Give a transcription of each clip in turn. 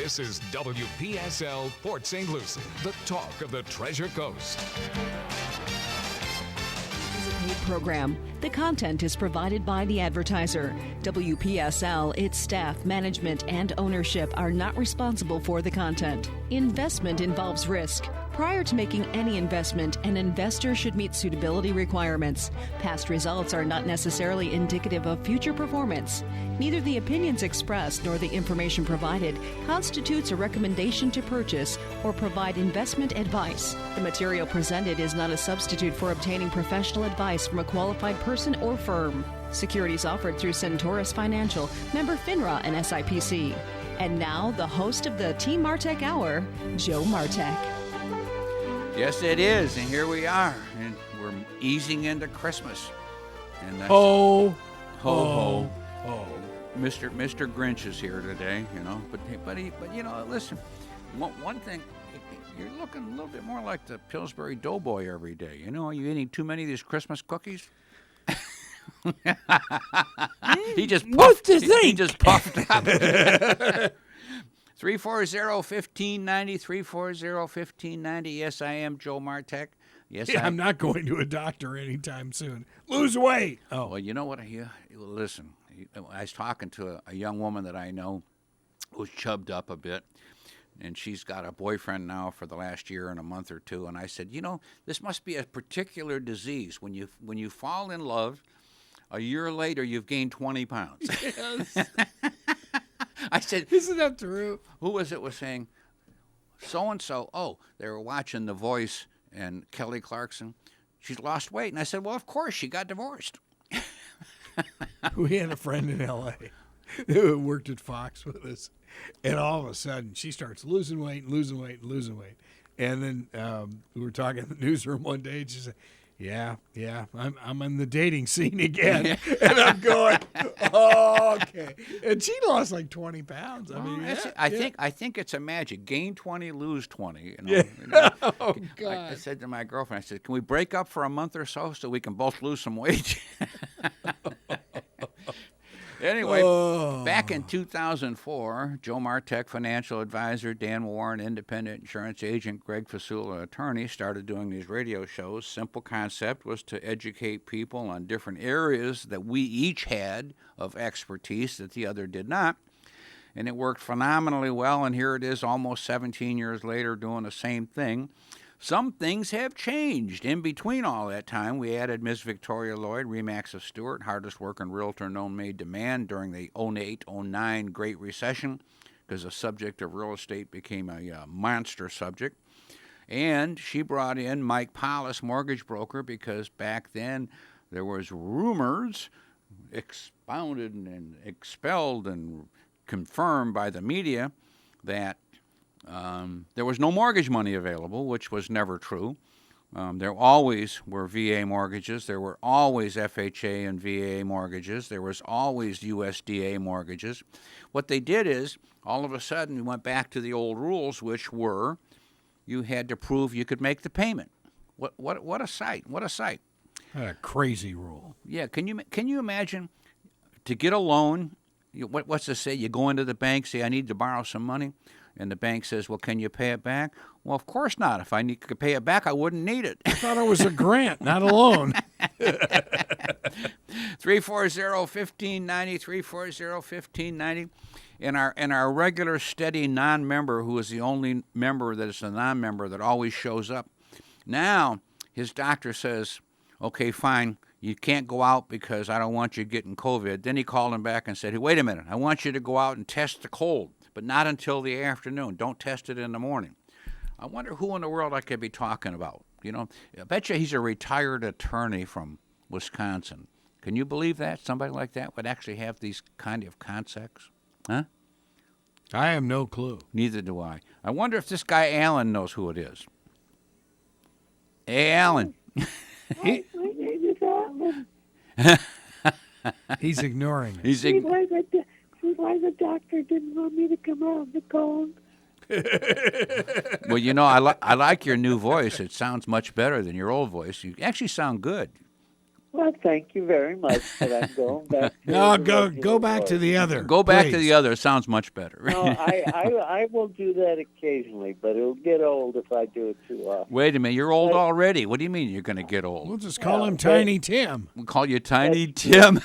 This is WPSL Port St. Lucie, the talk of the Treasure Coast. Paid program. The content is provided by the advertiser. WPSL, its staff, management, and ownership are not responsible for the content. Investment involves risk. Prior to making any investment, an investor should meet suitability requirements. Past results are not necessarily indicative of future performance. Neither the opinions expressed nor the information provided constitutes a recommendation to purchase or provide investment advice. The material presented is not a substitute for obtaining professional advice from a qualified person or firm. Securities offered through Centaurus Financial, member FINRA and SIPC. And now, the host of the Team Martek Hour, Joe Martek. Yes, it is, and here we are, and we're easing into Christmas. And that's Ho, ho, ho. Mr. Grinch is here today, you know. But you know, listen, one thing, you're looking a little bit more like the Pillsbury Doughboy every day. You know, are you eating too many of these Christmas cookies? He just puffed. He just puffed up. 340-1590, 340-1590. Yes, I am Joe Martek. Yes, I'm not going to a doctor anytime soon. Lose weight. Oh, well, you know what? Listen, I was talking to a young woman that I know who's chubbed up a bit, and she's got a boyfriend now for the last year and a month or two. And I said, you know, this must be a particular disease. When you fall in love, a year later you've gained 20 pounds. Yes. I said, isn't that true? Who was it was saying, so-and-so, oh, they were watching The Voice and Kelly Clarkson. She's lost weight. And I said, well, of course, she got divorced. We had a friend in L.A. who worked at Fox with us. And all of a sudden, she starts losing weight. And then we were talking in the newsroom one day, and she said, yeah, I'm in the dating scene again. And I'm going, oh, okay. And she lost like 20 pounds. I think it's a magic. Gain 20, lose 20. You know, yeah. You know. Oh, God. I said to my girlfriend, I said, can we break up for a month or so we can both lose some weight? Anyway, back in 2004, Joe Martek, financial advisor, Dan Warren, independent insurance agent, Greg Fasula, attorney, started doing these radio shows. Simple concept was to educate people on different areas that we each had of expertise that the other did not. And it worked phenomenally well, and here it is almost 17 years later doing the same thing. Some things have changed. In between all that time, we added Ms. Victoria Lloyd, Remax of Stewart, hardest working realtor known made to man during the 08-09 Great Recession, because the subject of real estate became a monster subject. And she brought in Mike Paulus, mortgage broker, because back then there was rumors expounded and expelled and confirmed by the media that there was no mortgage money available, which was never true. There always were VA mortgages. There were always FHA and VA mortgages. There was always USDA mortgages. What they did is, all of a sudden, we went back to the old rules, which were you had to prove you could make the payment. What a sight! What a sight! What a crazy rule. Yeah, can you imagine to get a loan? What's it say? You go into the bank, say, I need to borrow some money. And the bank says, well, can you pay it back? Well, of course not. If I could pay it back, I wouldn't need it. I thought it was a grant, not a loan. 340-1590, 340-1590. And our regular steady non-member, who is the only member that is a non-member that always shows up. Now, his doctor says, okay, fine, you can't go out because I don't want you getting COVID. Then he called him back and said, hey, wait a minute, I want you to go out and test the cold, but not until the afternoon. Don't test it in the morning. I wonder who in the world I could be talking about. You know, I bet you he's a retired attorney from Wisconsin. Can you believe that? Somebody like that would actually have these kind of concepts? Huh? I have no clue. Neither do I. I wonder if this guy Alan knows who it is. Hey, Alan. My name is Alan. He's ignoring it. See why the doctor didn't want me to come out the cold. Well, you know, I like your new voice. It sounds much better than your old voice. You actually sound good. Well, thank you very much, but I'm going back to No, the go regular back to voice. the other. Go back to please. the other. It sounds much better. No, I will do that occasionally, but it'll get old if I do it too often. Wait a minute. You're old already. What do you mean you're going to get We'll old? just call him Tiny Tim. We'll call you Tiny Tim.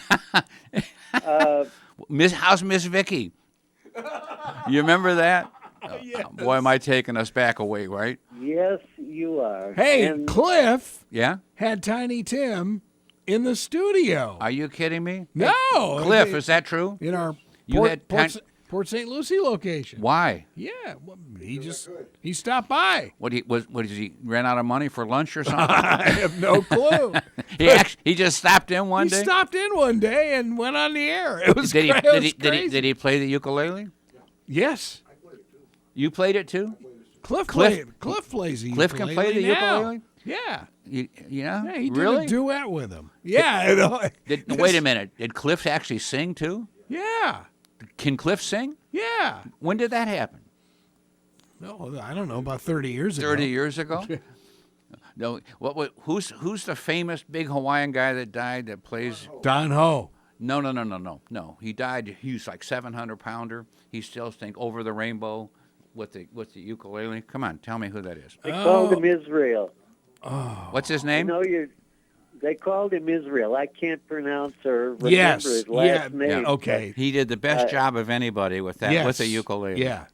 Uh, How's Miss Vicky? You remember that? Yes. Boy, am I taking us back away, right? yes, you are. Hey, And Cliff Yeah? had Tiny Tim in the studio. Are you kidding me? No, Cliff, is that true? in our You had Port St. Lucie location? Why? Yeah, well, he stopped by. What is he ran out of money for lunch or something? I have no clue. He just stopped in one He day. stopped in one day and went on the air. It was Did crazy. he play the ukulele? Yes, You played it too? Cliff Cliff plays the Cliff can play the now. ukulele? Yeah. Yeah, He did really? a duet with him. Yeah. Wait a minute. Did Cliff actually sing too? Yeah. Can Cliff sing? Yeah. When did that happen? No, I don't know, about 30 years ago. 30 years ago? No. Who's the famous big Hawaiian guy that died that plays? Don Ho. No. He died. He was like 700-pounder. He still sings "Over the Rainbow" with the ukulele. Come on, tell me who that is. they called him Israel. What's his I name? know you. They called him Israel. I can't pronounce or remember Yes. his last name. Okay. He did the best job of anybody with that Yes. with the ukulele. Yeah.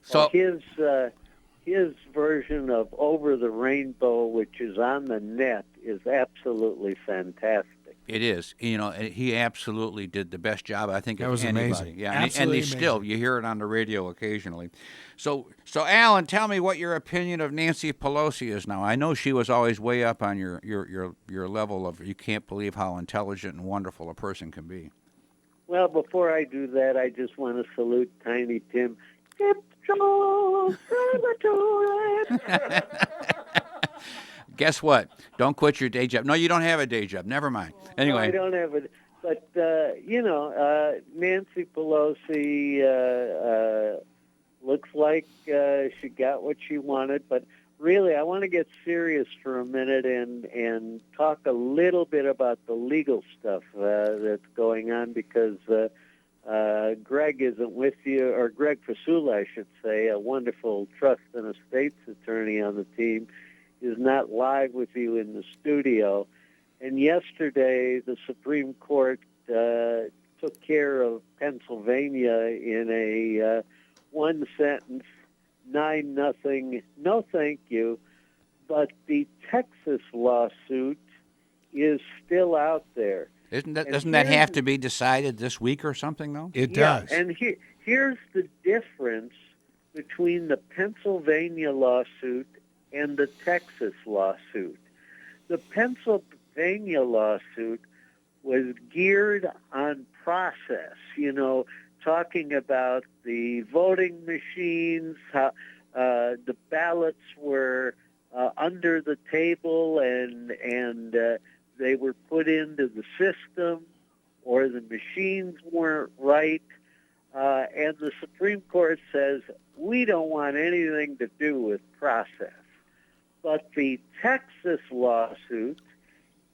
So His version of "Over the Rainbow," which is on the net, is absolutely fantastic. it is. He absolutely did the best job, I think, That of was anybody. amazing. Yeah, Absolutely and still you hear it on the radio occasionally. So Alan, tell me what your opinion of Nancy Pelosi is now. I know she was always way up on your level of you can't believe how intelligent and wonderful a person can be. Well, before I do that, I just want to salute Tiny Tim. Tiptoe through the tulip. Guess what? Don't quit your day job. No, you don't have a day job. Never mind. Anyway. No, I don't have it. But, Nancy Pelosi looks like she got what she wanted. But really, I want to get serious for a minute and talk a little bit about the legal stuff that's going on because Greg isn't with you, or Greg Fasula, I should say, a wonderful trust and estates attorney on the team, is not live with you in the studio. And yesterday, the Supreme Court took care of Pennsylvania in a one-sentence, 9-0, no thank you. But the Texas lawsuit is still out there. Doesn't that have to be decided this week or something, though? It Yeah, does. and here's the difference between the Pennsylvania lawsuit and the Texas lawsuit. The Pennsylvania lawsuit was geared on process, talking about the voting machines, how the ballots were under the table and they were put into the system, or the machines weren't right. And the Supreme Court says, we don't want anything to do with process. But the Texas lawsuit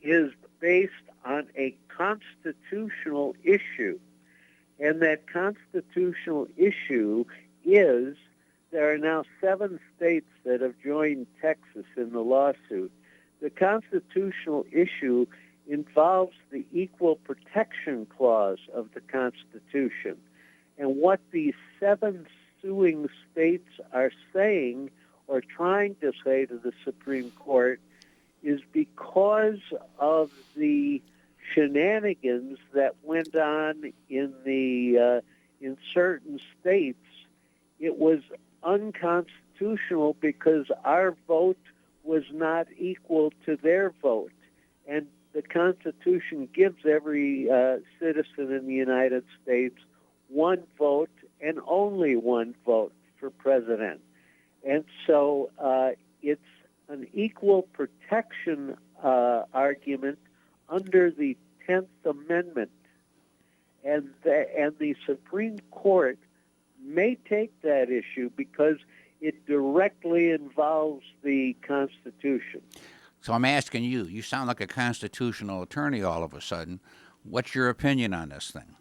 is based on a constitutional issue. And that constitutional issue is there are now 7 states that have joined Texas in the lawsuit. The constitutional issue involves the Equal Protection Clause of the Constitution. And what these 7 suing states are saying or trying to say to the Supreme Court is because of the shenanigans that went on in certain states, it was unconstitutional because our vote was not equal to their vote. And the Constitution gives every citizen in the United States one vote and only one vote for president. And so it's an equal protection argument under the 10th Amendment. And the Supreme Court may take that issue because it directly involves the Constitution. So I'm asking you. You sound like a constitutional attorney all of a sudden. What's your opinion on this thing?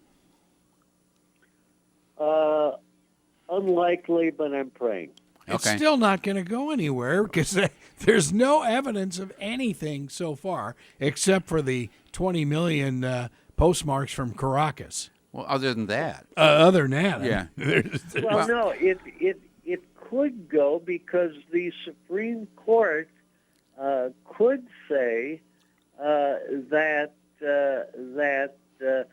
Unlikely, but I'm praying. It's Okay. still not going to go anywhere because there's no evidence of anything so far except for the 20 million postmarks from Caracas. Well, other than that, Other than that, Yeah. Well, no, it could go because the Supreme Court could say that the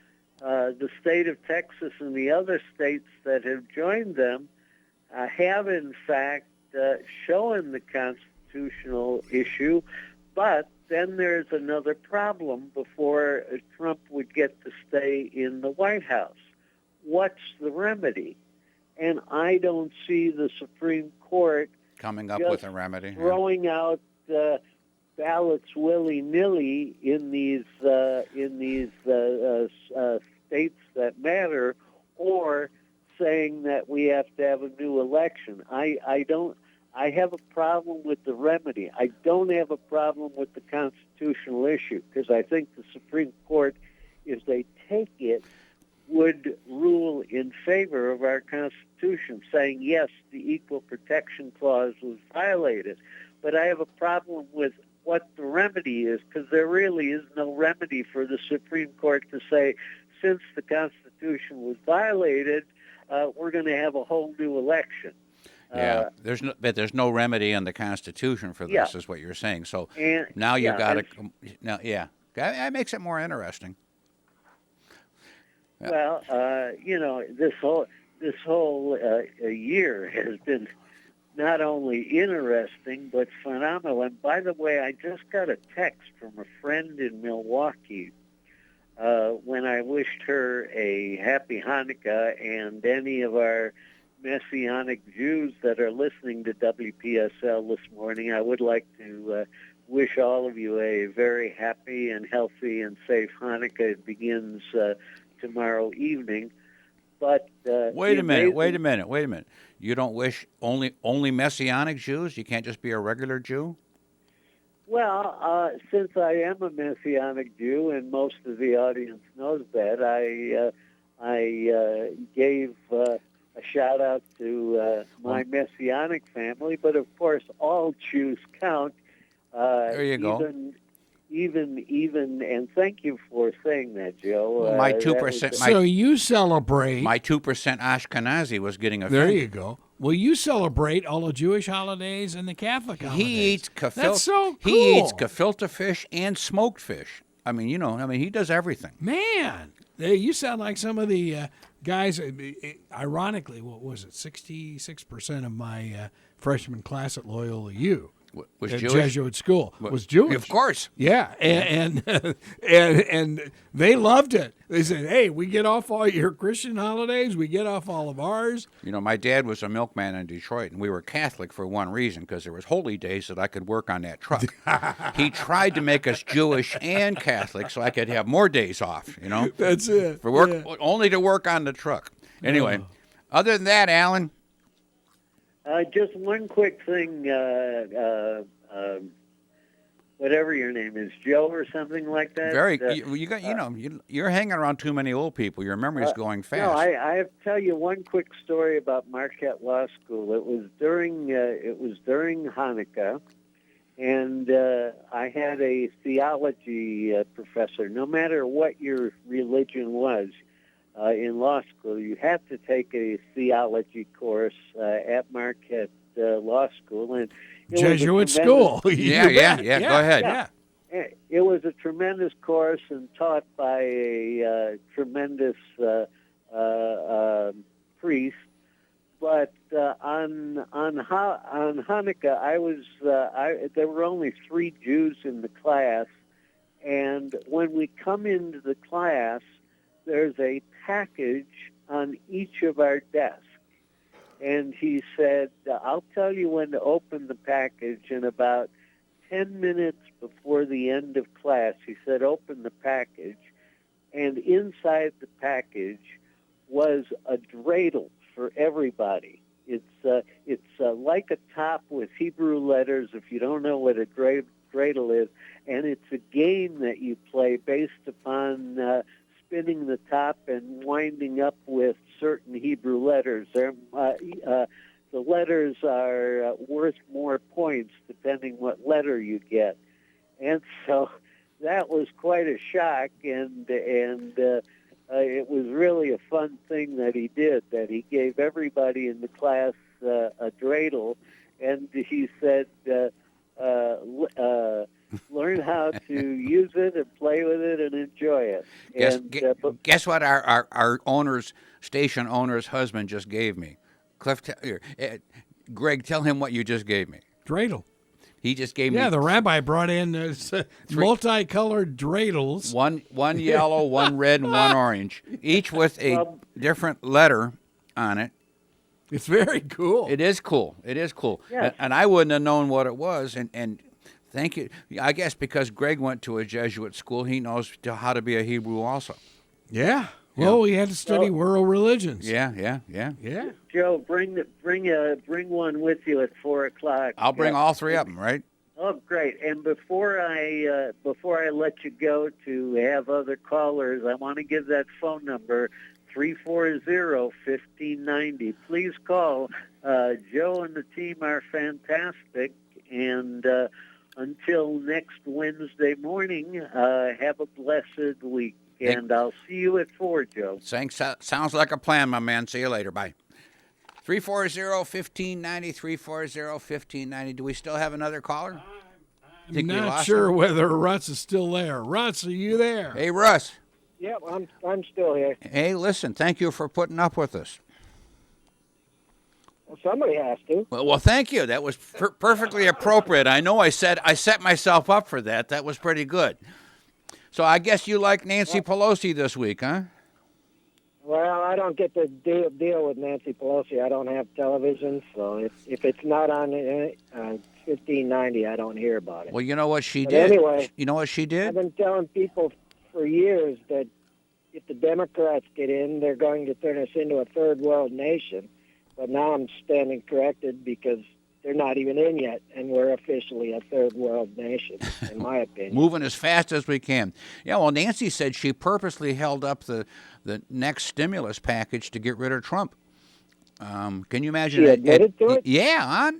state of Texas and the other states that have joined them have in fact shown the constitutional issue, but then there's another problem before Trump would get to stay in the White House. What's the remedy? And I don't see the Supreme Court coming up just with a remedy. throwing out ballots willy-nilly in these states that matter, or saying that we have to have a new election. I have a problem with the remedy. I don't have a problem with the constitutional issue, because I think the Supreme Court, if they take it, would rule in favor of our Constitution, saying, yes, the Equal Protection Clause was violated. But I have a problem with what the remedy is, because there really is no remedy for the Supreme Court to say, since the Constitution was violated, we're going to have a whole new election. Yeah, there's no remedy in the Constitution for this, Yeah. is what you're saying. So And- now you've yeah, got to, and- that makes it more interesting. Well, this whole year has been not only interesting but phenomenal. And by the way, I just got a text from a friend in Milwaukee when I wished her a happy Hanukkah, and any of our Messianic Jews that are listening to WPSL this morning, I would like to wish all of you a very happy and healthy and safe Hanukkah. It begins tomorrow evening. But Wait a minute. You don't wish only Messianic Jews? You can't just be a regular Jew? Well, since I am a Messianic Jew, and most of the audience knows that, I gave a shout out to my Messianic family. But of course, all Jews count. There you go. Even, and thank you for saying that, Joe. Well, my That 2%, was- So you celebrate. my 2% Ashkenazi was getting offended. There you go. Well, you celebrate all the Jewish holidays and the Catholic holidays. He eats That's so cool. He eats gefilte fish and smoked fish. I mean, he does everything. Man, you sound like some of the guys. Ironically, what was it? 66% of my freshman class at Loyola U. Was at Jewish? Jesuit school was Jewish. Of course. Yeah, and and they loved it. They said, "Hey, we get off all your Christian holidays. We get off all of ours." My dad was a milkman in Detroit, and we were Catholic for one reason, because there was holy days that I could work on that truck. He tried to make us Jewish and Catholic so I could have more days off, That's it. for work, Yeah. only to work on the truck. Anyway, other than that, Alan, just one quick thing. Whatever your name is, Joe or something like that. you're hanging around too many old people. Your memory's going fast. No, I have to tell you one quick story about Marquette Law School. It was during Hanukkah, and I had a theology professor. No matter what your religion was, in law school, you had to take a theology course at Marquette Law School, and it was a Jesuit tremendous- school. Yeah. Go ahead. Yeah. It was a tremendous course and taught by a tremendous priest. But on Hanukkah, there were only 3 Jews in the class, and when we come into the class, there's a package on each of our desks. And he said, I'll tell you when to open the package. And about 10 minutes before the end of class, he said, open the package. And inside the package was a dreidel for everybody. It's like a top with Hebrew letters. If you don't know what a dreidel is, and it's a game that you play based upon spinning the top and winding up with certain Hebrew letters. The letters are worth more points depending what letter you get, and so that was quite a shock, and it was really a fun thing that he did. That he gave everybody in the class a dreidel, and he said, learn how to use it and play with it and enjoy it. Guess what our station owner's husband just gave me? Cliff, Greg, tell him what you just gave me. Dreidel. He just gave me. Yeah, the rabbi brought in multicolored dreidels. One yellow, one red, and one orange, each with a different letter on it. It's very cool. It is cool. It is cool. Yes. And I wouldn't have known what it was. And thank you. I guess because Greg went to a Jesuit school, he knows how to be a Hebrew also. Yeah. Well, we had to study world religions. Yeah. Joe, bring one with you at 4:00. I'll bring all three of them, right? Oh, great! And before I let you go to have other callers, I want to give that phone number, 340-1590. Please call. Joe and the team are fantastic. And until next Wednesday morning, have a blessed week. And I'll see you at 4, Joe. Sounds like a plan, my man. See you later. Bye. 340-1590, 340-1590. Do we still have another caller? I'm not sure whether Russ is still there. Russ, are you there? Hey, Russ. Yep, I'm still here. Hey, listen, thank you for putting up with us. Well, somebody has to. Well, thank you. That was perfectly appropriate. I know I set myself up for that. That was pretty good. So I guess you like Nancy Pelosi this week, huh? Well, I don't get to deal with Nancy Pelosi. I don't have television, so if it's not on 1590, I don't hear about it. Well, you know what she But did? anyway, You know what she did? I've been telling people for years that if the Democrats get in, they're going to turn us into a third world nation. But now I'm standing corrected because they're not even in yet, and we're officially a third world nation, in my opinion. Moving as fast as we can. Yeah, well, Nancy said she purposely held up the next stimulus package to get rid of Trump. Can you imagine? She admitted to it? Yeah,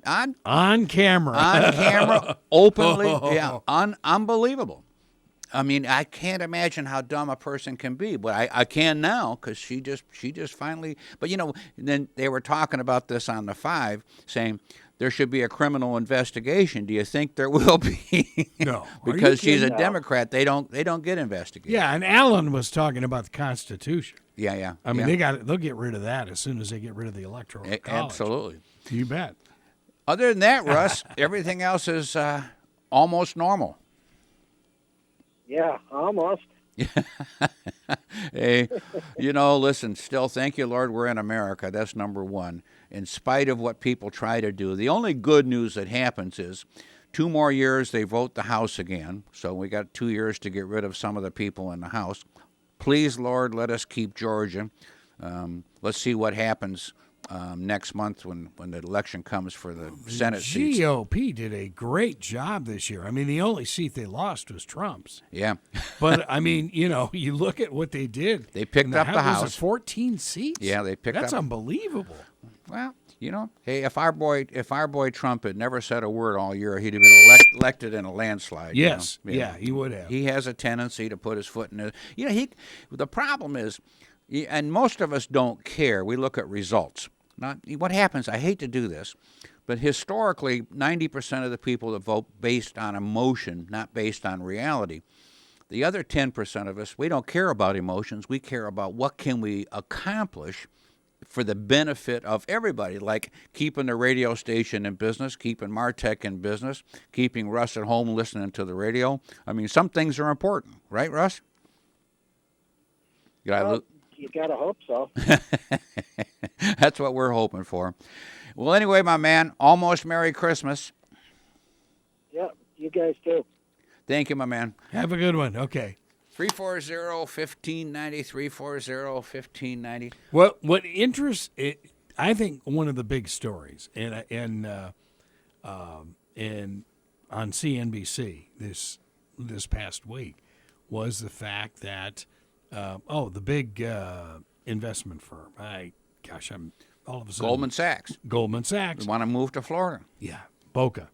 On camera. on camera, openly. Yeah, unbelievable. I mean, I can't imagine how dumb a person can be, but I can now because she just finally. But then they were talking about this on the 5, saying there should be a criminal investigation. Do you think there will be? No, because she's a Democrat. They don't get investigated. Yeah, and Alan was talking about the Constitution. Yeah. I mean, they'll get rid of that as soon as they get rid of the Electoral College. Absolutely. You bet. Other than that, Russ, everything else is almost normal. Yeah, almost. Hey, listen, still, thank you, Lord, we're in America. That's number one. In spite of what people try to do, the only good news that happens is 2 more years they vote the House again. So we got 2 years to get rid of some of the people in the House. Please, Lord, let us keep Georgia. Let's see what happens next month when the election comes for the Senate seats. GOP did a great job this year. I mean, the only seat they lost was Trump's. Yeah. But, I mean, you look at what they did. They picked up the House. Was it 14 seats? Yeah, they picked up. That's unbelievable. Well, hey, if our boy Trump had never said a word all year, he'd have been elected in a landslide. Yes, yeah, he would have. He has a tendency to put his foot in it. The problem is, and most of us don't care. We look at results. Not what happens. I hate to do this, but historically, 90% of the people that vote based on emotion, not based on reality. The other 10% of us, we don't care about emotions. We care about what can we accomplish for the benefit of everybody, like keeping the radio station in business, keeping Martek in business, keeping Russ at home listening to the radio. I mean, some things are important, right, Russ? You got to hope so. That's what we're hoping for. Well, anyway, my man, almost Merry Christmas. Yeah, you guys too. Thank you, my man. Have a good one. Okay. 340-1590, 340-1590. What interests I think one of the big stories, and on CNBC this past week was the fact that the big investment firm. I'm all of a sudden Goldman Sachs. Goldman Sachs. They want to move to Florida. Yeah, Boca.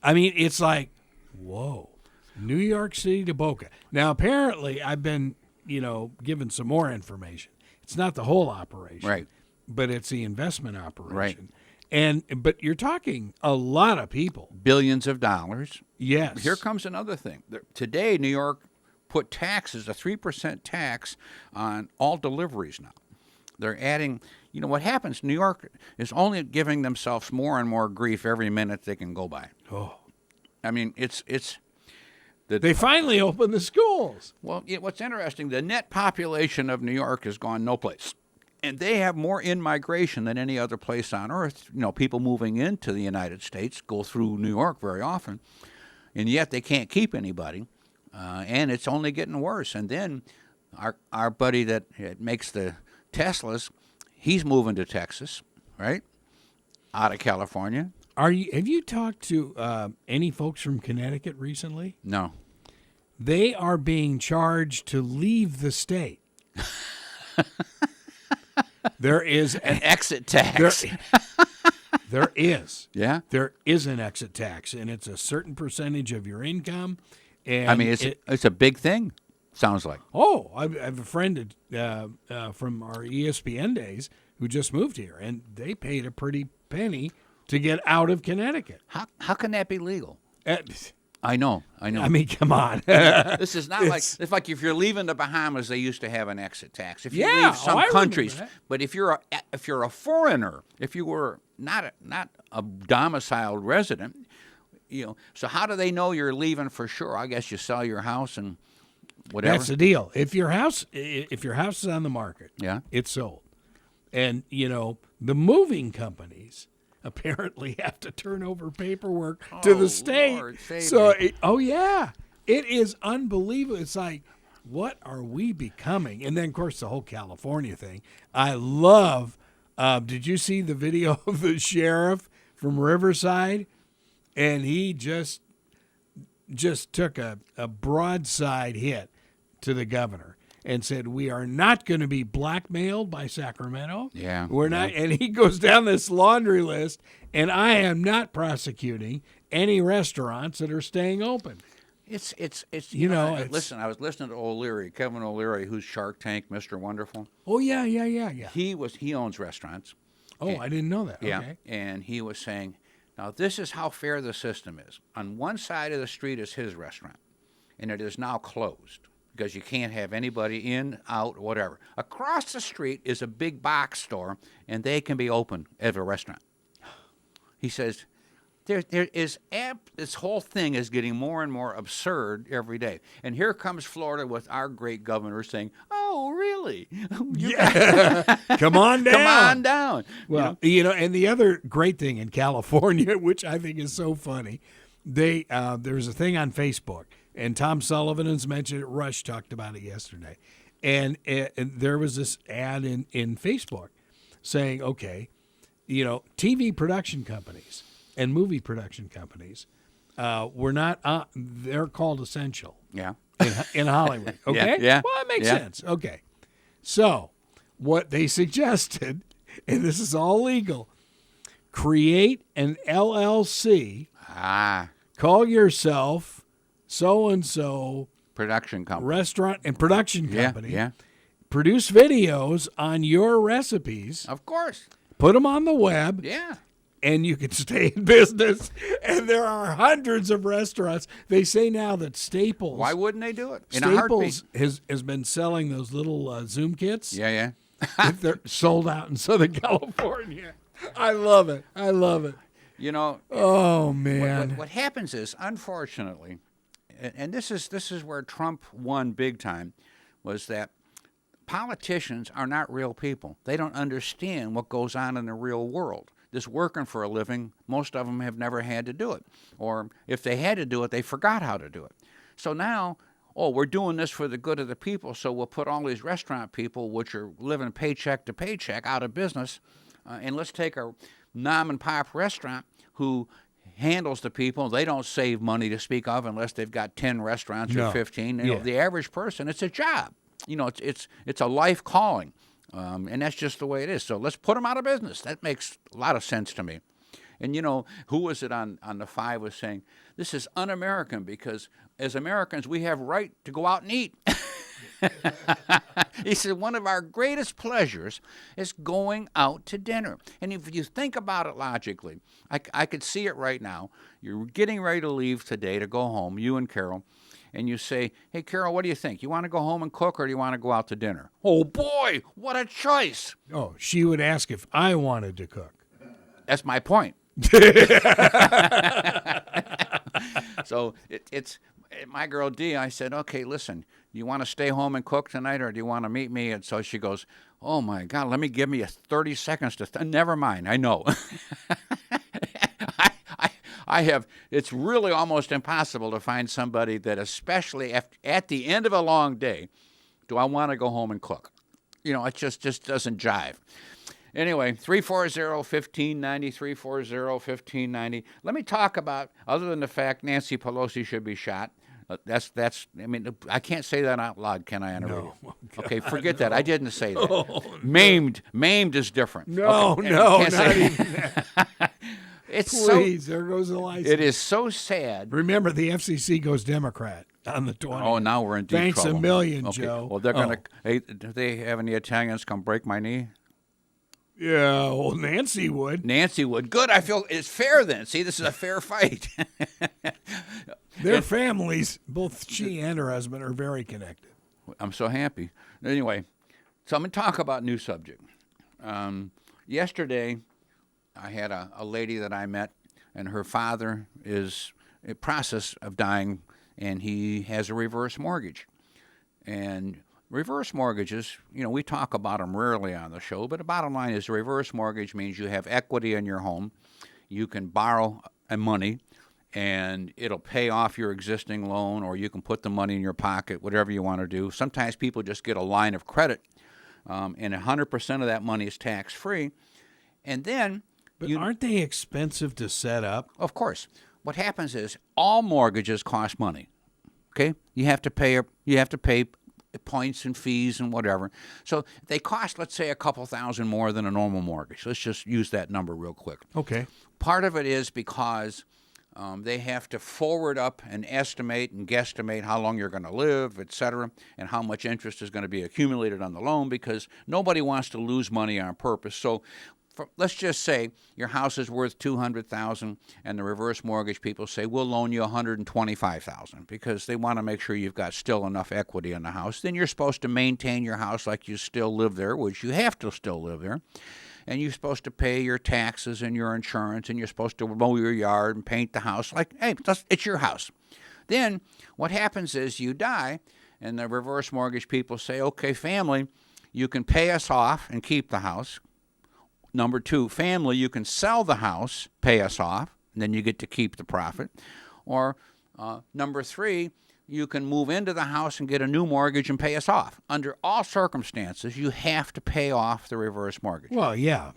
I mean, it's like, whoa, New York City to Boca. Now, apparently, I've been, given some more information. It's not the whole operation, Right. but it's the investment operation. Right. But you're talking a lot of people. Billions of dollars. Yes. Here comes another thing. Today, New York put taxes, a 3% tax on all deliveries now. They're adding, what happens, New York is only giving themselves more and more grief every minute they can go by. Oh. I mean, they finally opened the schools. Well, what's interesting, the net population of New York has gone no place. And they have more in-migration than any other place on earth. People moving into the United States go through New York very often, and yet they can't keep anybody, and it's only getting worse. And then our buddy that makes the Teslas, he's moving to Texas, right, out of California. Have you talked to any folks from Connecticut recently? No. They are being charged to leave the state. There is an exit tax. There is. Yeah? There is an exit tax, and it's a certain percentage of your income. And I mean, it's a big thing, sounds like. Oh, I have a friend from our ESPN days who just moved here, and they paid a pretty penny to get out of Connecticut. How can that be legal? I know. I mean, come on. This is not it's like if you're leaving the Bahamas, they used to have an exit tax. If you leave some countries, but if you're a foreigner, if you were not a domiciled resident, so how do they know you're leaving for sure? I guess you sell your house and whatever. That's the deal. If your house is on the market, yeah, it's sold, and the moving companies apparently have to turn over paperwork to the state. Lord, it is unbelievable. It's like, what are we becoming? And then, of course, the whole California thing. I love. Did you see the video of the sheriff from Riverside? And he just took a broadside hit to the governor and said, we are not going to be blackmailed by Sacramento. Yeah. We're not. And he goes down this laundry list, and I am not prosecuting any restaurants that are staying open. It's Listen, I was listening to Kevin O'Leary, who's Shark Tank, Mr. Wonderful. Oh, yeah. He owns restaurants. Oh, I didn't know that. Yeah, okay. And he was saying, now this is how fair the system is. On one side of the street is his restaurant, and it is now closed because you can't have anybody in, out, whatever. Across the street is a big box store, and they can be open as a restaurant. He says, this whole thing is getting more and more absurd every day. And here comes Florida with our great governor saying, oh, really? Yeah. Come on down. Come on down. Well, and the other great thing in California, which I think is so funny, there's a thing on Facebook, and Tom Sullivan has mentioned it. Rush talked about it yesterday. And there was this ad in Facebook saying, okay, TV production companies and movie production companies, they're called essential. Yeah. In Hollywood. Okay? Yeah. Well, that makes sense. Okay. So what they suggested, and this is all legal, create an LLC. Call yourself so-and-so production company. Restaurant and production company. Yeah. Produce videos on your recipes. Of course. Put them on the web. Yeah. And you can stay in business. And there are hundreds of restaurants. They say now that Staples. Why wouldn't they do it? Staples has been selling those little Zoom kits. Yeah. They're sold out in Southern California. I love it. Oh, man. What happens is, unfortunately, and this is where Trump won big time, was that politicians are not real people. They don't understand what goes on in the real world. This working for a living, most of them have never had to do it. Or if they had to do it, they forgot how to do it. So now, we're doing this for the good of the people, so we'll put all these restaurant people, which are living paycheck to paycheck, out of business, and let's take a mom-and-pop restaurant who handles the people. They don't save money to speak of unless they've got 10 restaurants or 15. You know, the average person, it's a job. You know, it's a life calling, and that's just the way it is. So let's put them out of business. That makes a lot of sense to me. And, you know, who was it on the 5 was saying, this is un-American because as Americans, we have right to go out and eat. He said, one of our greatest pleasures is going out to dinner. And if you think about it logically, I could see it right now. You're getting ready to leave today to go home, you and Carol, and you say, hey, Carol, what do you think? You want to go home and cook or do you want to go out to dinner? Oh, boy, what a choice. Oh, she would ask if I wanted to cook. That's my point. So it's my girl Dee. I said, okay, listen, you want to stay home and cook tonight, or do you want to meet me? And so she goes, oh my God, let me give me 30 seconds to. Never mind, I know. I have. It's really almost impossible to find somebody that, especially at the end of a long day, do I want to go home and cook? You know, it just doesn't jive. Anyway, 340-1590, 340-1590. Let me talk about, other than the fact Nancy Pelosi should be shot. That's. I mean, I can't say that out loud, can I, on the radio? Okay, forget that. I didn't say that. Oh, maimed is different. No, okay, no, can't not say even that. It's Please, there goes the license. It is so sad. Remember, the FCC goes Democrat on the 20th. Oh, now we're in deep Thanks trouble. a million, okay. Joe. Well, they're going to. Hey, do they have any Italians come break my knee? Yeah, well, Nancy would. Nancy would. Good. I feel it's fair then. See, this is a fair fight. Their families, both she and her husband, are very connected. I'm so happy. Anyway, so I'm going to talk about a new subject. Yesterday, I had a lady that I met, and her father is in process of dying, and he has a reverse mortgage. And reverse mortgages, you know, we talk about them rarely on the show, but the bottom line is a reverse mortgage means you have equity in your home. You can borrow money, and it'll pay off your existing loan, or you can put the money in your pocket, whatever you want to do. Sometimes people just get a line of credit, and 100% of that money is tax-free. And then... But aren't they expensive to set up? Of course. What happens is all mortgages cost money, okay? You have to pay points and fees and whatever. So they cost, let's say, a couple thousand more than a normal mortgage. Let's just use that number real quick. Okay. Part of it is because they have to forward up and estimate and guesstimate how long you're going to live, et cetera, and how much interest is going to be accumulated on the loan, because nobody wants to lose money on purpose. So let's just say your house is worth $200,000, and the reverse mortgage people say, we'll loan you $125,000 because they want to make sure you've got still enough equity in the house. Then you're supposed to maintain your house like you still live there, which you have to still live there. And you're supposed to pay your taxes and your insurance, and you're supposed to mow your yard and paint the house like, hey, it's your house. Then what happens is you die, and the reverse mortgage people say, okay, family, you can pay us off and keep the house. Number two, family, you can sell the house, pay us off, and then you get to keep the profit. Or number three, you can move into the house and get a new mortgage and pay us off. Under all circumstances, you have to pay off the reverse mortgage. Well, yeah,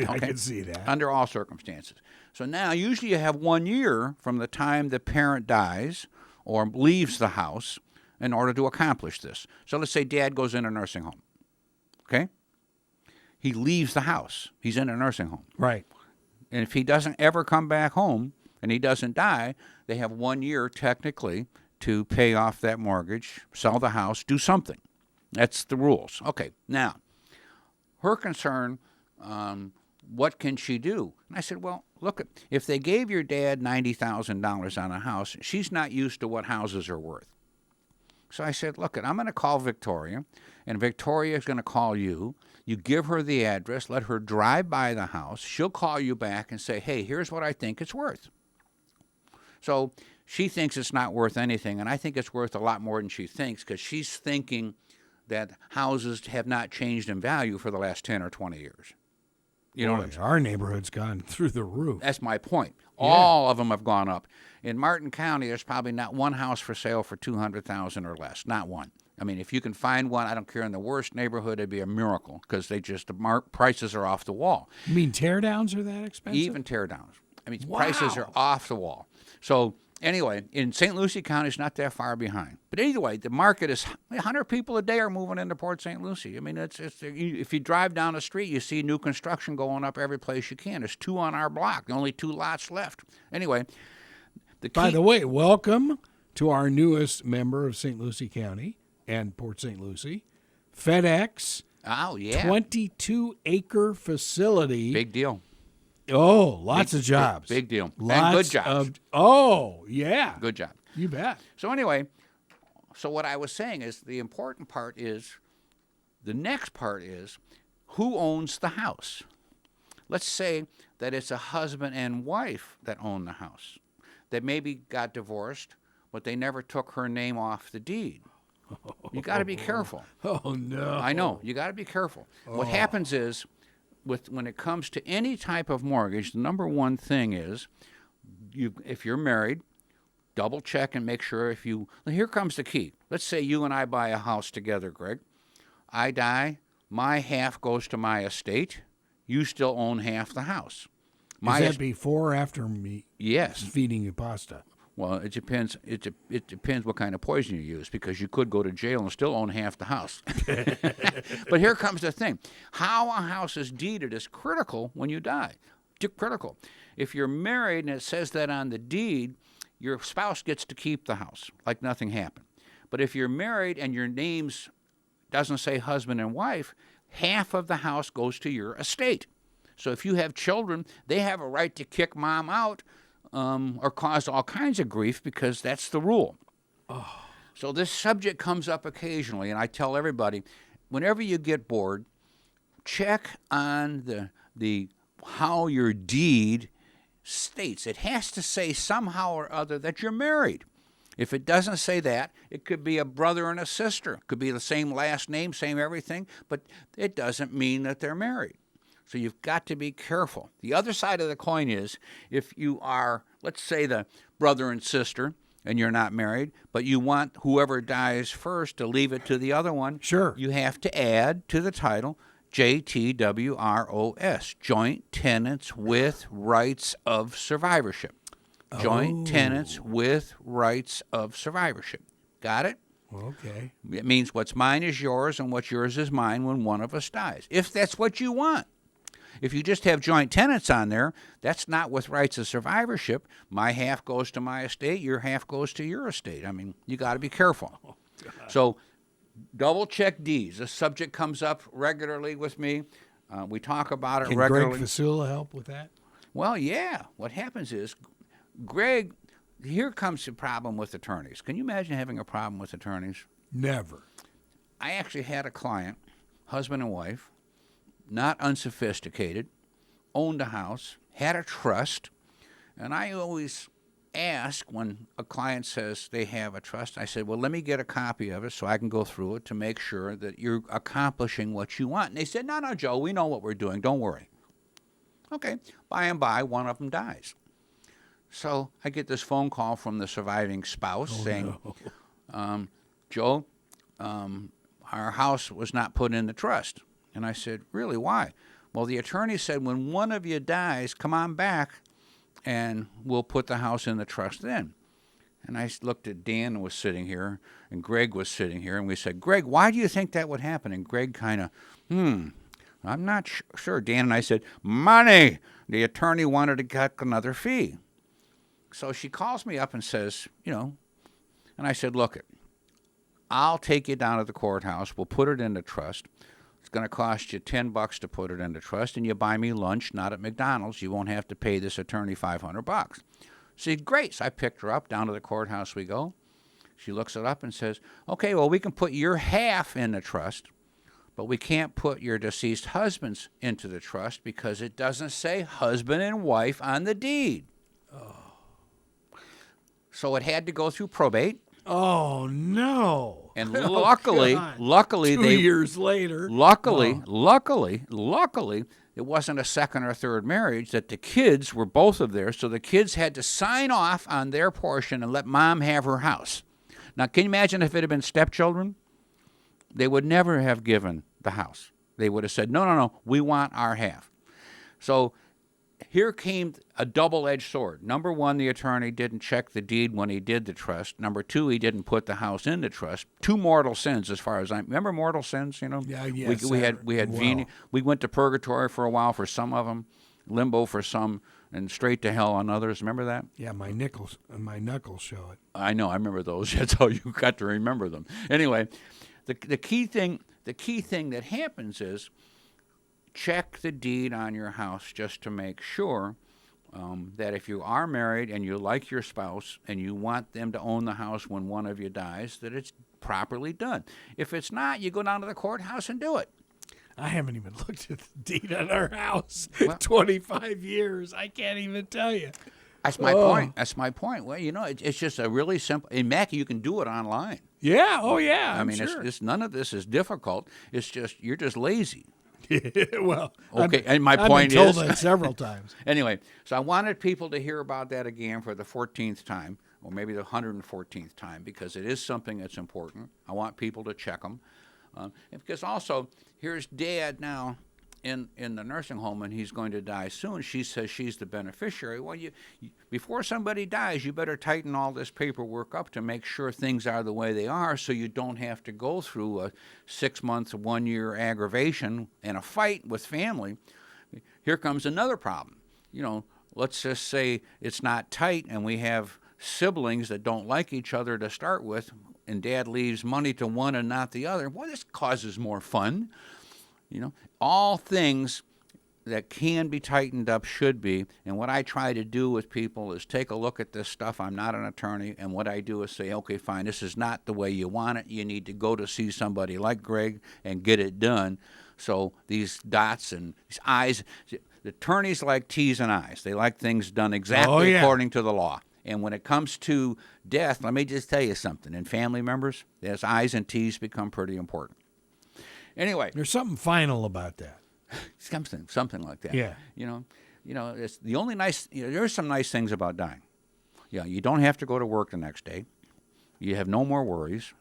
I can see that. Under all circumstances. So now, usually you have 1 year from the time the parent dies or leaves the house in order to accomplish this. So let's say Dad goes in a nursing home, okay? He leaves the house. He's in a nursing home. Right. And if he doesn't ever come back home and he doesn't die, they have 1 year technically to pay off that mortgage, sell the house, do something. That's the rules. Okay, now, her concern, what can she do? And I said, well, look, if they gave your dad $90,000 on a house, she's not used to what houses are worth. So I said, look, I'm going to call Victoria, and Victoria is going to call you. You give her the address, let her drive by the house. She'll call you back and say, hey, here's what I think it's worth. So she thinks it's not worth anything, and I think it's worth a lot more than she thinks, because she's thinking that houses have not changed in value for the last 10 or 20 years. You know what I'm saying? Our neighborhood's gone through the roof. That's my point. Yeah. All of them have gone up. In Martin County, there's probably not one house for sale for $200,000 or less. Not one. I mean, if you can find one, I don't care, in the worst neighborhood, it'd be a miracle, because the prices are off the wall. You mean teardowns are that expensive? Even teardowns. I mean, prices are off the wall. So anyway, in St. Lucie County, it's not that far behind. But anyway, the market is 100 people a day are moving into Port St. Lucie. I mean, if you drive down the street, you see new construction going up every place you can. There's 2 on our block. Only 2 lots left. Anyway, by the way, welcome to our newest member of St. Lucie County and Port St. Lucie, FedEx. Oh, yeah. 22-acre facility. Big deal. Oh, lots of jobs. Big deal. Lots and good jobs. Oh, yeah. Good job. You bet. So anyway, what I was saying is the important part is, the next part is, who owns the house? Let's say that it's a husband and wife that own the house, that maybe got divorced, but they never took her name off the deed. You got to be careful. Oh, no. I know. You got to be careful. What happens is, when it comes to any type of mortgage, the number one thing is, if you're married, double check and make sure here comes the key. Let's say you and I buy a house together, Greg. I die, my half goes to my estate. You still own half the house. Is that before or after me feeding you pasta? Well, it depends. It depends what kind of poison you use, because you could go to jail and still own half the house. But here comes the thing: how a house is deeded is critical when you die. Critical. If you're married and it says that on the deed, your spouse gets to keep the house, like nothing happened. But if you're married and your names doesn't say husband and wife, half of the house goes to your estate. So if you have children, they have a right to kick mom out. Or cause all kinds of grief, because that's the rule. Oh. So this subject comes up occasionally, and I tell everybody, whenever you get bored, check on the how your deed states. It has to say somehow or other that you're married. If it doesn't say that, it could be a brother and a sister. It could be the same last name, same everything, but it doesn't mean that they're married. So you've got to be careful. The other side of the coin is, if you are, let's say, the brother and sister, and you're not married, but you want whoever dies first to leave it to the other one, sure, you have to add to the title JTWROS, Joint Tenants with Rights of Survivorship. Joint Tenants with Rights of Survivorship. Got it? Okay. It means what's mine is yours and what's yours is mine when one of us dies, if that's what you want. If you just have joint tenants on there, that's not with rights of survivorship. My half goes to my estate, your half goes to your estate. I mean, you got to be careful. So double check deeds. This subject comes up regularly with me. We talk about it regularly. Can Greg Fasula help with that? Well, yeah. What happens is, Greg, here comes the problem with attorneys. Can you imagine having a problem with attorneys? Never. I actually had a client, husband and wife, not unsophisticated, owned a house, had a trust, and I always ask when a client says they have a trust, I said, well, let me get a copy of it so I can go through it to make sure that you're accomplishing what you want. And they said, no, Joe, we know what we're doing. Don't worry. Okay. By and by, one of them dies. So I get this phone call from the surviving spouse saying, Joe, our house was not put in the trust. And I said, really, why? Well, the attorney said, when one of you dies, come on back and we'll put the house in the trust then. And I looked at Dan, who was sitting here, and Greg was sitting here, and we said, Greg, why do you think that would happen? And Greg kind of, I'm not sure. Dan and I said, money. The attorney wanted to get another fee. So she calls me up and says, and I said, look, I'll take you down to the courthouse. We'll put it in the trust. It's going to cost you $10 to put it in the trust, and you buy me lunch, not at McDonald's. You won't have to pay this attorney $500. She said, great. So I picked her up. Down to the courthouse we go. She looks it up and says, okay, well, we can put your half in the trust, but we can't put your deceased husband's into the trust because it doesn't say husband and wife on the deed. Oh. So it had to go through probate. Oh, no. And luckily, 2 years later. Luckily, it wasn't a second or third marriage, that the kids were both of theirs, so the kids had to sign off on their portion and let mom have her house. Now, can you imagine if it had been stepchildren? They would never have given the house. They would have said, no, we want our half. So here came a double-edged sword. Number one, the attorney didn't check the deed when he did the trust. Number two, he didn't put the house in the trust. Two mortal sins, as far as I remember. Mortal sins, you know. Yeah, yes. We had Well. we went to purgatory for a while for some of them, limbo for some, and straight to hell on others. Remember that? Yeah, my knuckles show it. I know. I remember those. That's how you got to remember them. Anyway, the key thing that happens is check the deed on your house just to make sure that if you are married and you like your spouse and you want them to own the house when one of you dies, that it's properly done. If it's not, you go down to the courthouse and do it. I haven't even looked at the deed on our house. Well- 25 years. I can't even tell you. That's my point. That's my point. Well, you know, it's just a really simple. In Mackie, you can do it online. Yeah. Oh, yeah. I mean, sure. it's none of this is difficult. It's just you're just lazy. Well, Okay, and my I've point been told is that several times. anyway. So I wanted people to hear about that again for the 14th time, or maybe the 114th time, because it is something that's important. I want people to check them, because also here's Dad now in the nursing home, and he's going to die soon. She says she's the beneficiary. Well, you before somebody dies, you better tighten all this paperwork up to make sure things are the way they are, so you don't have to go through a 6 month, 1 year aggravation and a fight with family. Here comes another problem. You know, let's just say it's not tight, and we have siblings that don't like each other to start with, and Dad leaves money to one and not the other. Well, this causes more fun. You know, all things that can be tightened up should be. And what I try to do with people is take a look at this stuff. I'm not an attorney. And what I do is say, okay, fine, this is not the way you want it. You need to go to see somebody like Greg and get it done. So these dots and these I's, the attorneys like T's and I's. They like things done exactly according to the law. And when it comes to death, let me just tell you something. In family members, there's I's and T's become pretty important. Anyway, There's something final about that. something like that. Yeah. You know, it's the only nice. You know, there's some nice things about dying. Yeah, you don't have to go to work the next day. You have no more worries.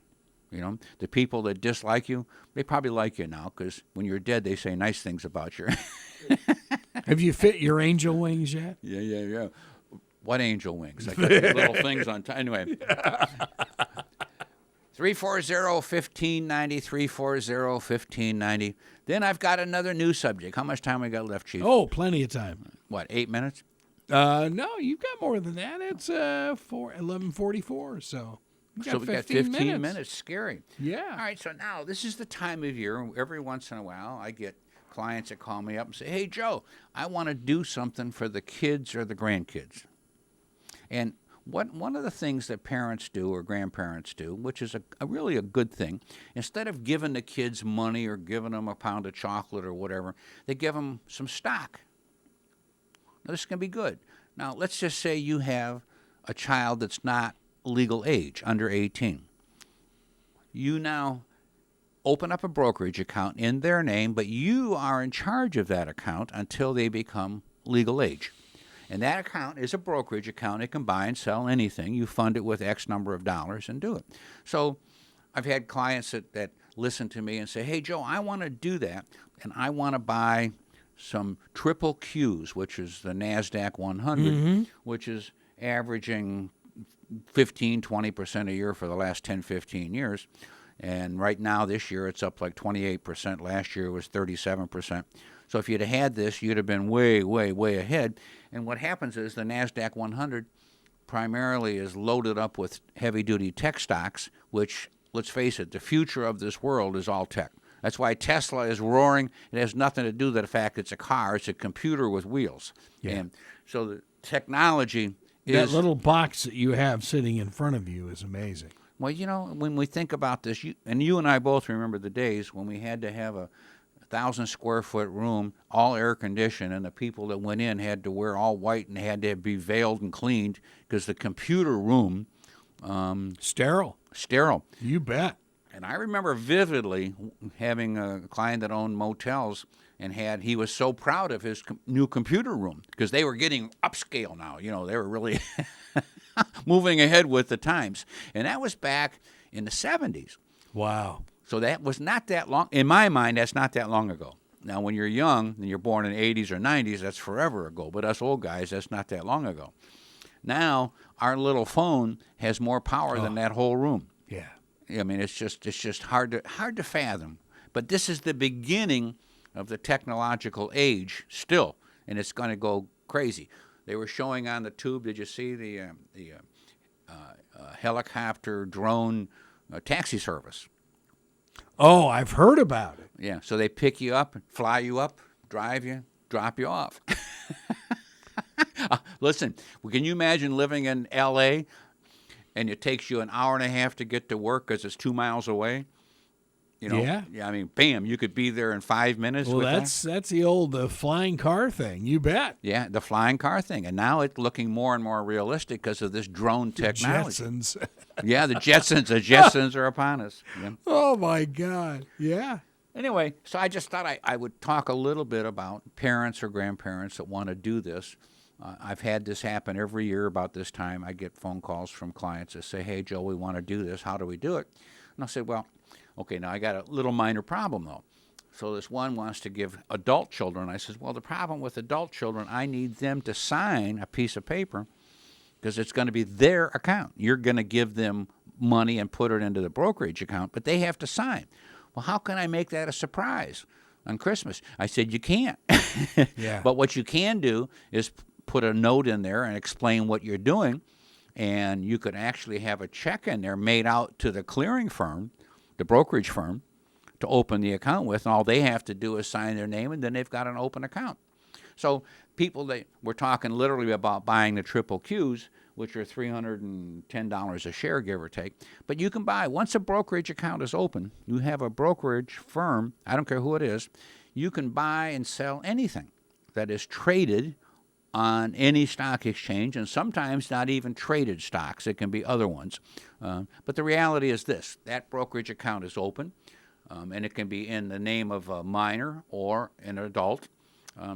You know, the people that dislike you, they probably like you now because when you're dead, they say nice things about you. Have you fit your angel wings yet? Yeah. What angel wings? I got these little things on top. Anyway. 340-1590, 340-1590. Then I've got another new subject. How much time we got left, Chief? Oh, plenty of time. What, 8 minutes? No, you've got more than that. It's 11:44, so We got 15 minutes. Scary. Yeah. All right, so now this is the time of year. Every once in a while, I get clients that call me up and say, hey, Joe, I want to do something for the kids or the grandkids. And one of the things that parents do or grandparents do, which is really a good thing, instead of giving the kids money or giving them a pound of chocolate or whatever, they give them some stock. Now, this can be good. Now, let's just say you have a child that's not legal age, under 18. You now open up a brokerage account in their name, but you are in charge of that account until they become legal age. And that account is a brokerage account. It can buy and sell anything. You fund it with X number of dollars and do it. So I've had clients that listen to me and say, hey, Joe, I want to do that, and I want to buy some triple Qs, which is the NASDAQ 100, which is averaging 15, 20% a year for the last 10, 15 years. And right now, this year, it's up like 28%. Last year, it was 37%. So if you'd have had this, you'd have been way, way, way ahead. And what happens is the NASDAQ 100 primarily is loaded up with heavy-duty tech stocks, which, let's face it, the future of this world is all tech. That's why Tesla is roaring. It has nothing to do with the fact it's a car. It's a computer with wheels. Yeah. And so the technology is... That little box that you have sitting in front of you is amazing. Well, you know, when we think about this, you and I both remember the days when we had to have a 1,000-square-foot room, all air-conditioned, and the people that went in had to wear all white and had to be veiled and cleaned because the computer room... Sterile. You bet. And I remember vividly having a client that owned motels and he was so proud of his new computer room because they were getting upscale now. You know, they were really moving ahead with the times. And that was back in the 70s. Wow. So that was not that long. In my mind, that's not that long ago. Now, when you're young and you're born in the 80s or 90s, that's forever ago. But us old guys, that's not that long ago. Now, our little phone has more power than that whole room. Yeah. I mean, it's just hard to fathom. But this is the beginning of the technological age still, and it's going to go crazy. They were showing on the tube. Did you see the helicopter drone taxi service? Oh, I've heard about it. Yeah. So they pick you up, fly you up, drive you, drop you off. Listen, can you imagine living in L.A. and it takes you an hour and a half to get to work because it's 2 miles away? You know, Yeah. I mean, bam, you could be there in 5 minutes. Well, with that's the old flying car thing. You bet. Yeah, the flying car thing. And now it's looking more and more realistic because of this drone technology. Jetsons. Yeah, the Jetsons are upon us. Yeah. Oh, my God. Yeah. Anyway, so I just thought I would talk a little bit about parents or grandparents that want to do this. I've had this happen every year about this time. I get phone calls from clients that say, hey, Joe, we want to do this. How do we do it? And I said, well, okay, now I got a little minor problem, though. So this one wants to give adult children. I says, well, the problem with adult children, I need them to sign a piece of paper because it's going to be their account. You're going to give them money and put it into the brokerage account, but they have to sign. Well, how can I make that a surprise on Christmas? I said, you can't. Yeah. But what you can do is put a note in there and explain what you're doing, and you could actually have a check in there made out to the clearing firm, the brokerage firm, to open the account with, and all they have to do is sign their name, and then they've got an open account. So people, we're talking literally about buying the triple Qs, which are $310 a share, give or take. But you can buy, once a brokerage account is open, you have a brokerage firm, I don't care who it is, you can buy and sell anything that is traded on any stock exchange, and sometimes not even traded stocks. It can be other ones. But the reality is this, that brokerage account is open, and it can be in the name of a minor or an adult.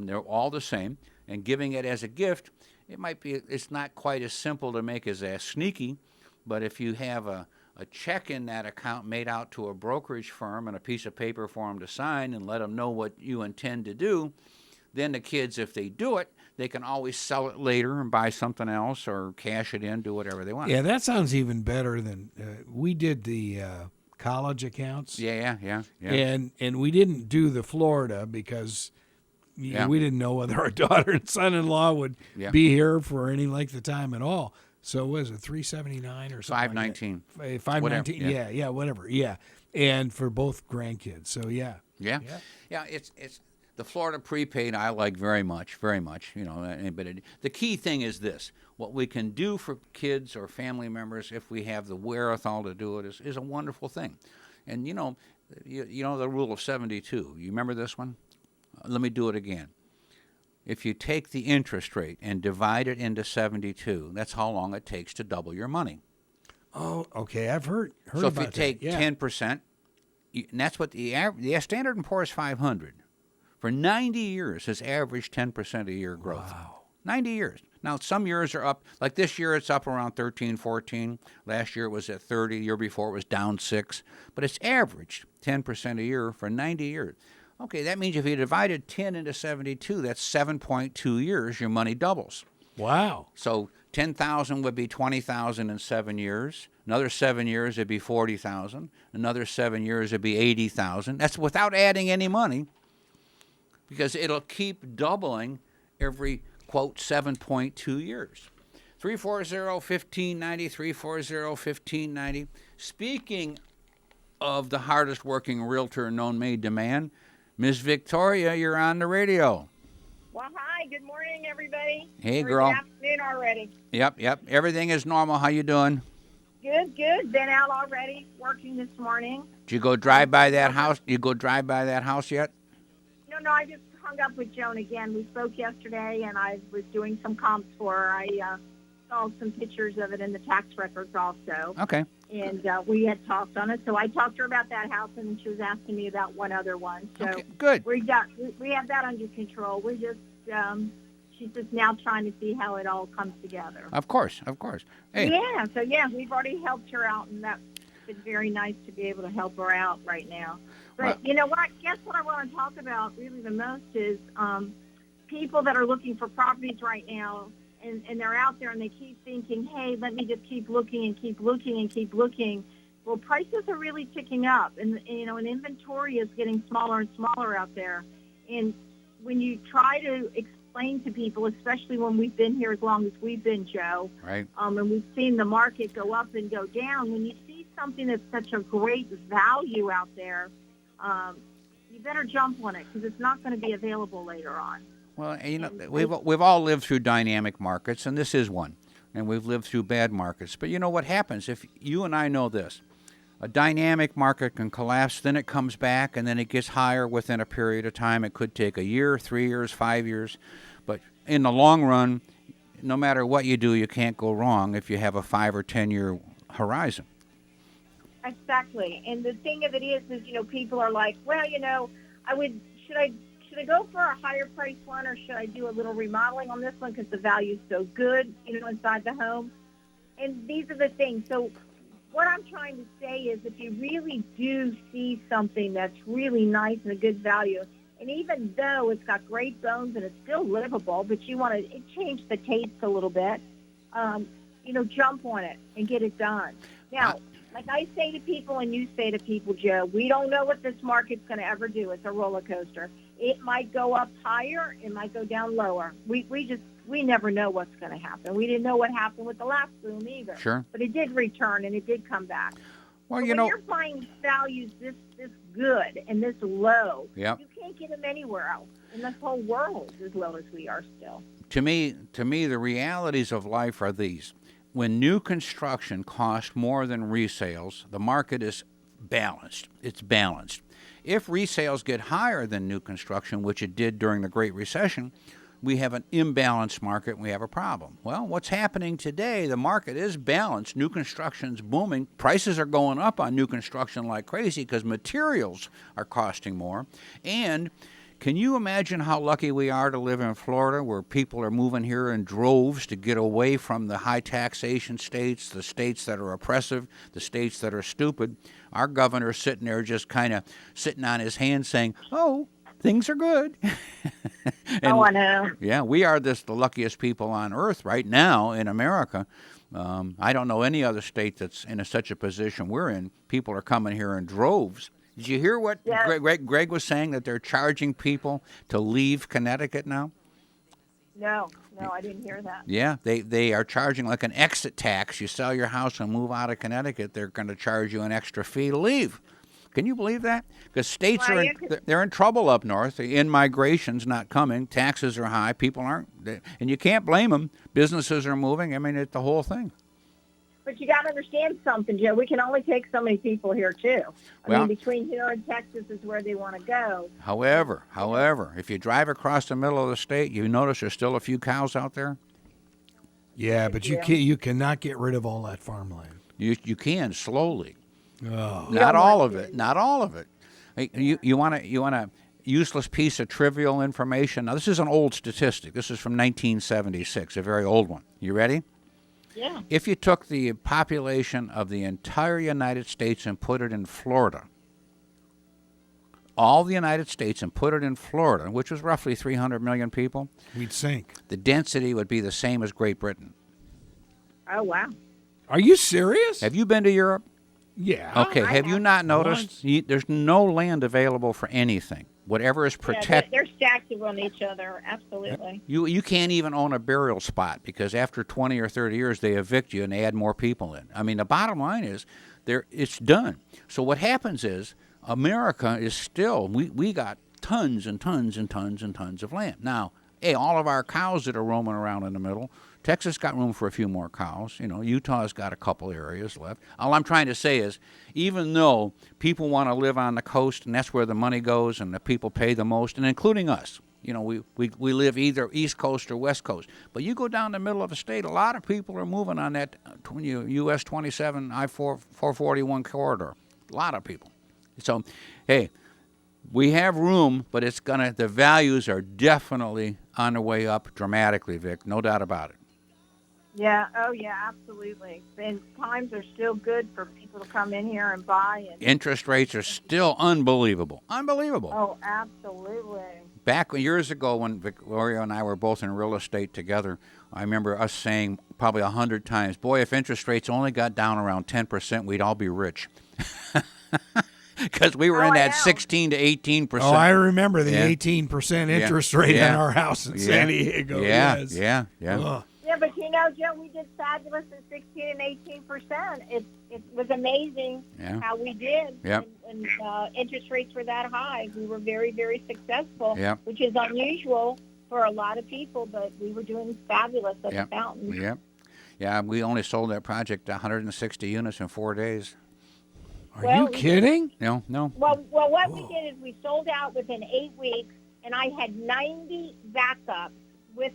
They're all the same. And giving it as a gift, it's not quite as simple to make as sneaky, but if you have a check in that account made out to a brokerage firm and a piece of paper for them to sign and let them know what you intend to do, then the kids, if they do it, they can always sell it later and buy something else or cash it in, do whatever they want. Yeah, that sounds even better than we did the college accounts. Yeah. And we didn't do the Florida because we didn't know whether our daughter and son-in-law would be here for any length of time at all. So was it $379 or something? $519. Like $519. Yeah, whatever. Yeah, and for both grandkids. So yeah. It's the Florida prepaid I like very much. You know, but the key thing is this: what we can do for kids or family members, if we have the wherewithal to do it, is a wonderful thing. And you know the rule of 72. You remember this one? Let me do it again. If you take the interest rate and divide it into 72, that's how long it takes to double your money. Oh, okay. I've heard so about if you take that. 10%, and that's what the Standard & Poor's 500 for 90 years has averaged 10% a year growth. Wow. 90 years. Now, some years are up. Like this year, it's up around 13, 14. Last year, it was at 30. The year before, it was down 6. But it's averaged 10% a year for 90 years. Okay, that means if you divided 10 into 72, that's 7.2 years, your money doubles. Wow. So 10,000 would be 20,000 in 7 years. Another 7 years, it'd be 40,000. Another 7 years, it'd be 80,000. That's without adding any money, because it'll keep doubling every, quote, 7.2 years. 340-1590, 340-1590. Speaking of the hardest working realtor known made to man, Ms. Victoria, you're on the radio. Well, hi. Good morning, everybody. Hey, Or girl. Good afternoon already. Yep. Everything is normal. How you doing? Good. Been out already, working this morning. Did you go drive by that house? You go drive by that house yet? No, I just hung up with Joan again. We spoke yesterday, and I was doing some comps for her. I saw some pictures of it in the tax records also. Okay. And we had talked on it. So I talked to her about that house, and she was asking me about one other one. So Okay, good. we have that under control. We're just she's just now trying to see how it all comes together. Of course. Hey. Yeah, we've already helped her out in that been very nice to be able to help her out right now. But Well- you know what? Guess what I want to talk about really the most is people that are looking for properties right now, and they're out there and they keep thinking, hey, let me just keep looking and keep looking and keep looking. Well, prices are really ticking up, and and inventory is getting smaller and smaller out there. And when you try to explain to people, especially when we've been here as long as we've been, Joe, Right. and we've seen the market go up and go down, when you see something that's such a great value out there, you better jump on it because it's not going to be available later on. Well, we've all lived through dynamic markets, and this is one. And we've lived through bad markets. But you know what happens? If you and I know this, a dynamic market can collapse, then it comes back, and then it gets higher within a period of time. It could take a year, 3 years, 5 years. But in the long run, no matter what you do, you can't go wrong if you have a 5 or 10 year horizon. Exactly. And the thing of it is, people are like, well, should I go for a higher price one, or should I do a little remodeling on this one because the value's so good, inside the home? And these are the things. So what I'm trying to say is, if you really do see something that's really nice and a good value, and even though it's got great bones and it's still livable, but you want to change the taste a little bit, jump on it and get it done. Now, like I say to people and you say to people, Joe, we don't know what this market's going to ever do. It's a roller coaster. It might go up higher. It might go down lower. We never know what's going to happen. We didn't know what happened with the last boom either. Sure. But it did return and it did come back. Well, but when you're buying values this good and this low, Yep. you can't get them anywhere else. And this whole world is as low as we are still. To me, the realities of life are these. When new construction costs more than resales, the market is balanced. It's balanced. If resales get higher than new construction, which it did during the Great Recession, we have an imbalanced market and we have a problem. Well, what's happening today, the market is balanced. New construction's booming. Prices are going up on new construction like crazy because materials are costing more. And can you imagine how lucky we are to live in Florida, where people are moving here in droves to get away from the high taxation states, the states that are oppressive, the states that are stupid? Our governor's sitting there just kind of sitting on his hands saying, oh, things are good. I know. Yeah, we are the luckiest people on earth right now in America. I don't know any other state that's in such a position we're in. People are coming here in droves. Did you hear what Greg was saying, that they're charging people to leave Connecticut now? No, I didn't hear that. Yeah, they are charging like an exit tax. You sell your house and move out of Connecticut, they're going to charge you an extra fee to leave. Can you believe that? Because states they're in trouble up north. In-migration's not coming. Taxes are high. People aren't. And you can't blame them. Businesses are moving. I mean, it's the whole thing. But you got to understand something, Joe. We can only take so many people here, too. I mean, between here and Texas is where they want to go. However, if you drive across the middle of the state, you notice there's still a few cows out there? Yeah, but you cannot get rid of all that farmland. You can, slowly. Oh. Not all of it. Not all of it. You want a useless piece of trivial information? Now, this is an old statistic. This is from 1976, a very old one. You ready? Yeah. If you took the population of the entire United States and put it in Florida, all the United States, and put it in Florida, which was roughly 300 million people, we'd sink. The density would be the same as Great Britain. Oh, wow. Are you serious? Have you been to Europe? Yeah. Okay, have you not noticed there's no land available for anything? Whatever is protected. Yeah, they're stacked on each other, absolutely. You can't even own a burial spot because after 20 or 30 years they evict you and they add more people in. I mean, the bottom line is it's done. So what happens is America is still, we got tons and tons and tons and tons of land. Now, all of our cows that are roaming around in the middle, Texas got room for a few more cows. Utah's got a couple areas left. All I'm trying to say is, even though people want to live on the coast and that's where the money goes and the people pay the most, and including us, we live either East Coast or West Coast. But you go down the middle of the state, a lot of people are moving on that US 27 I-441 corridor. A lot of people. So, hey, we have room, but the values are definitely on the way up dramatically, Vic. No doubt about it. Yeah. Oh, yeah, absolutely. And times are still good for people to come in here and buy. And Interest rates are still unbelievable. Unbelievable. oh, absolutely. Back years ago when Victoria and I were both in real estate together, I remember us saying probably 100 times, boy, if interest rates only got down around 10%, we'd all be rich. Because we were in that 16 to 18%. Oh, I remember the Yeah. 18% interest rate Yeah. on our house in San Diego. Yeah, Yes. yeah. Ugh. Yeah, but Joe, we did fabulous at 16 and 18%. It was amazing how we did. Yep. And interest rates were that high. We were very, very successful, Yep. which is unusual for a lot of people, but we were doing fabulous at the fountain. Yep. Yeah, we only sold that project 160 units in 4 days. Are you kidding? No. Well, what we did is we sold out within 8 weeks, and I had 90 backups with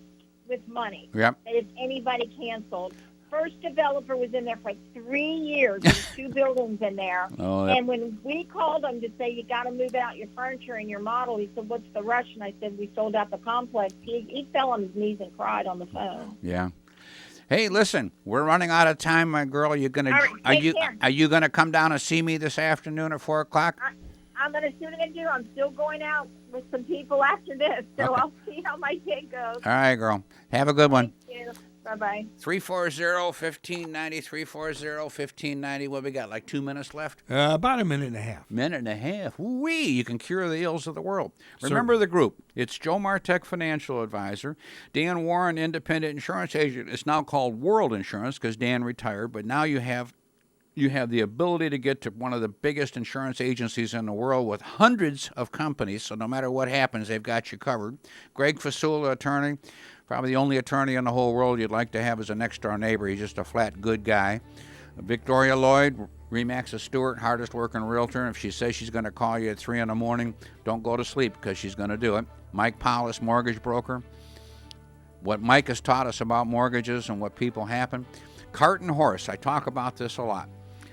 money. Yep. That if anybody canceled. First developer was in there for 3 years. There was 2 buildings in there. And when we called him to say, you got to move out your furniture and your model, he said, what's the rush? And I said, we sold out the complex. He fell on his knees and cried on the phone. Yeah. Hey, listen, we're running out of time, my girl. Are you gonna come down and see me this afternoon at 4:00? I'm going to see what I'm going to do. I'm still going out with some people after this, so I'll see how my day goes. All right, girl. Have a good one. Thank you. Bye-bye. 340-1590, 340-1590. What we got, like 2 minutes left? About a minute and a half. Minute and a half. Woo-wee. You can cure the ills of the world. Remember the group. It's Joe Martek, Financial Advisor. Dan Warren, Independent Insurance Agent. It's now called World Insurance because Dan retired, but now you have the ability to get to one of the biggest insurance agencies in the world with hundreds of companies, so no matter what happens, they've got you covered. Greg Fasula, attorney, probably the only attorney in the whole world you'd like to have as a next-door neighbor. He's just a flat good guy. Victoria Lloyd, Remax's Stewart, hardest working realtor. If she says she's going to call you at 3 in the morning, don't go to sleep because she's going to do it. Mike Paulus, mortgage broker. What Mike has taught us about mortgages and what people happen. Cart and horse, I talk about this a lot.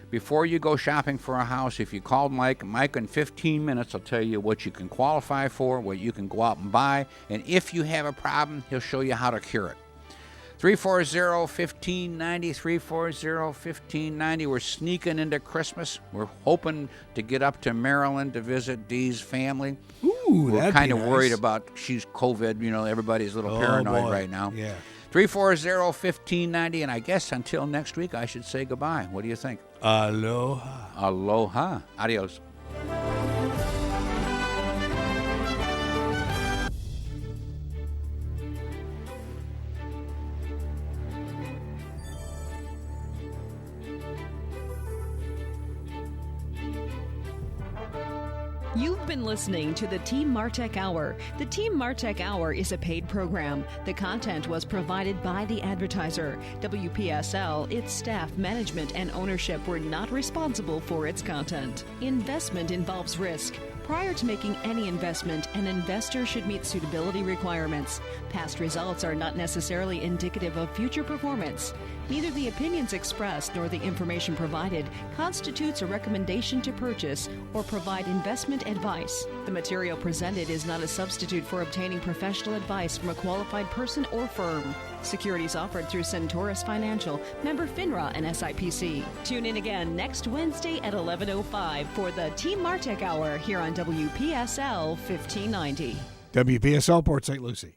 Before you go shopping for a house, if you called Mike in 15 minutes will tell you what you can qualify for, what you can go out and buy, and if you have a problem, he'll show you how to cure it. 340-1590, 340-1590. We're sneaking into Christmas. We're hoping to get up to Maryland to visit Dee's family. Ooh, We're kind of worried about she's COVID. You know, everybody's a little paranoid right now. Yeah. 340-1590, and I guess until next week, I should say goodbye. What do you think? Aloha. Aloha. Adios. You've been listening to the Team Martek Hour. The Team Martek Hour is a paid program. The content was provided by the advertiser. WPSL, its staff, management, and ownership were not responsible for its content. Investment involves risk. Prior to making any investment, an investor should meet suitability requirements. Past results are not necessarily indicative of future performance. Neither the opinions expressed nor the information provided constitutes a recommendation to purchase or provide investment advice. The material presented is not a substitute for obtaining professional advice from a qualified person or firm. Securities offered through Centaurus Financial, member FINRA and SIPC. Tune in again next Wednesday at 11:05 for the Team Martek Hour here on WPSL 1590. WPSL Port St. Lucie.